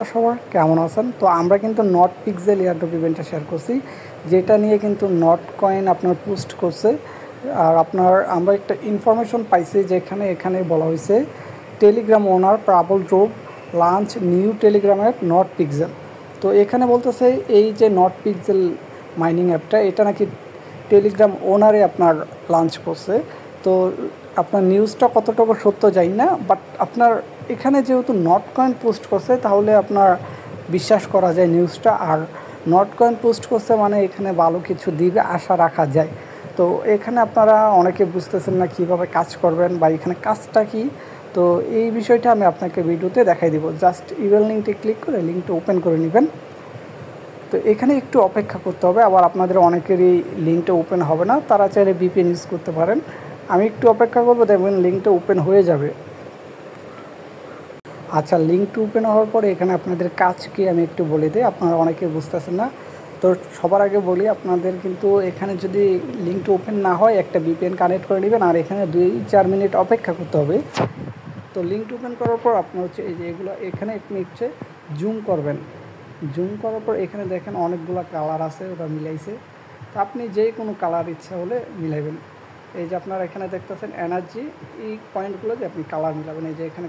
সবার কেমন আছেন? তো আমরা কিন্তু নট পিক্সেল এয়ারড্রপ ইভেন্টটা শেয়ার করছি, যেটা নিয়ে কিন্তু নট কয়েন আপনার পোস্ট করছে। আর আমরা একটা ইনফরমেশন পাইছি, যেখানে এখানে বলা হয়েছে টেলিগ্রাম ওনার প্রাবল ড্রোভ লাঞ্চ নিউ টেলিগ্রামের নট পিক্সেল। তো এখানে বলতেছে এই যে নট পিক্সেল মাইনিং অ্যাপটা, এটা নাকি টেলিগ্রাম ওনারে আপনার লঞ্চ করছে। তো আপনার নিউজটা কতটুকু সত্য জানি না, বাট আপনার এখানে যেহেতু নট কয়েন পোস্ট করছে, তাহলে আপনার বিশ্বাস করা যায় নিউজটা। আর নট কয়েন পোস্ট করছে মানে এখানে ভালো কিছু দিবে আশা রাখা যায়। তো এখানে আপনারা অনেকে বুঝতেছেন না কীভাবে কাজ করবেন বা এখানে কাজটা কি। তো এই বিষয়টা আমি আপনাকে ভিডিওতে দেখাই দিব। জাস্ট ইমেল লিঙ্কটি ক্লিক করে লিঙ্কটা ওপেন করে নেবেন। তো এখানে একটু অপেক্ষা করতে হবে। আবার আপনাদের অনেকেরই লিঙ্কটা ওপেন হবে না, তারা চাইলে ভিপিএন ইউজ করতে পারেন। আমি একটু অপেক্ষা করবো, দেখবেন লিঙ্কটা ওপেন হয়ে যাবে। আচ্ছা, লিঙ্কটা ওপেন হওয়ার পরে এখানে আপনাদের কাজ কি আমি একটু বলে দিই, আপনারা অনেকে বুঝতেছেন না। তো সবার আগে বলি, আপনাদের কিন্তু এখানে যদি লিঙ্কটা ওপেন না হয়, একটা ভিপিএন কানেক্ট করে নেবেন। আর এখানে 2-4 মিনিট অপেক্ষা করতে হবে। তো লিঙ্কটা ওপেন করার পর আপনার হচ্ছে এই যে এগুলো এখানে আপনি হচ্ছে জুম করবেন। জুম করার পর এখানে দেখেন অনেকগুলো কালার আছে, ওটা মিলাইছে। তো আপনি যে কোনো কালার ইচ্ছা হলে মিলাইবেন। এই যে আপনারা এখানে দেখতেছেন এনার্জি, এই পয়েন্টগুলো যে আপনি কালার মিলাবেন। এই যে এখানে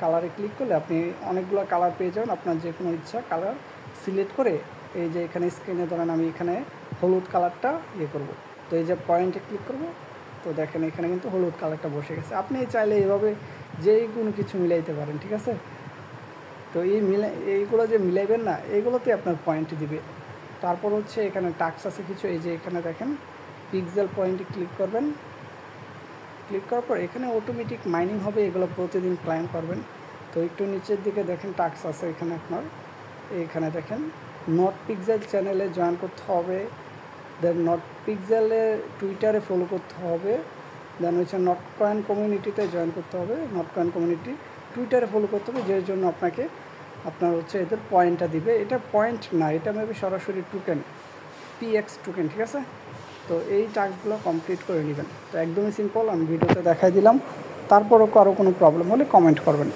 কালারে ক্লিক করলে আপনি অনেকগুলো কালার পেয়ে যাবেন। আপনার যে কোনো ইচ্ছা কালার সিলেক্ট করে এই যে এখানে স্ক্রিনে ধরেন আমি এখানে হলুদ কালারটা করব। তো এই যে পয়েন্টে ক্লিক করব, তো দেখেন এখানে কিন্তু হলুদ কালারটা বসে গেছে। আপনি চাইলে এইভাবে যে কোনো কিছু মিলাইতে পারেন, ঠিক আছে। তো এইগুলো যে মিলাইবেন না, এইগুলোতে আপনার পয়েন্ট দিবে। তারপর হচ্ছে এখানে টাস্ক আছে কিছু, এই যে এখানে দেখেন পিক্সেল পয়েন্টে ক্লিক করবেন। ক্লিক করার পর এখানে অটোমেটিক মাইনিং হবে, এগুলো প্রতিদিন ক্লাইম করবেন। তো একটু নিচের দিকে দেখেন টাস্ক আছে এখানে আপনার, এইখানে দেখেন নট পিক্সেল চ্যানেলে জয়েন করতে হবে, দেন নট পিক্সেলে টুইটারে ফলো করতে হবে, দেন হচ্ছে নট কয়েন কমিউনিটিতে জয়েন করতে হবে। নট কয়েন কমিউনিটি টুইটারে ফলো করতে হবে, যের জন্য আপনার হচ্ছে এদের পয়েন্টটা দিবে। এটা পয়েন্ট না, এটা মেবি সরাসরি টোকেন, পিএক্স টোকেন, ঠিক আছে। তো এই টাস্কগুলো কমপ্লিট করে নেবেন। তো একদমই সিম্পল, আমি ভিডিওতে দেখাই দিলাম। তারপরও কারো কোনো প্রবলেম হলে কমেন্ট করবেন।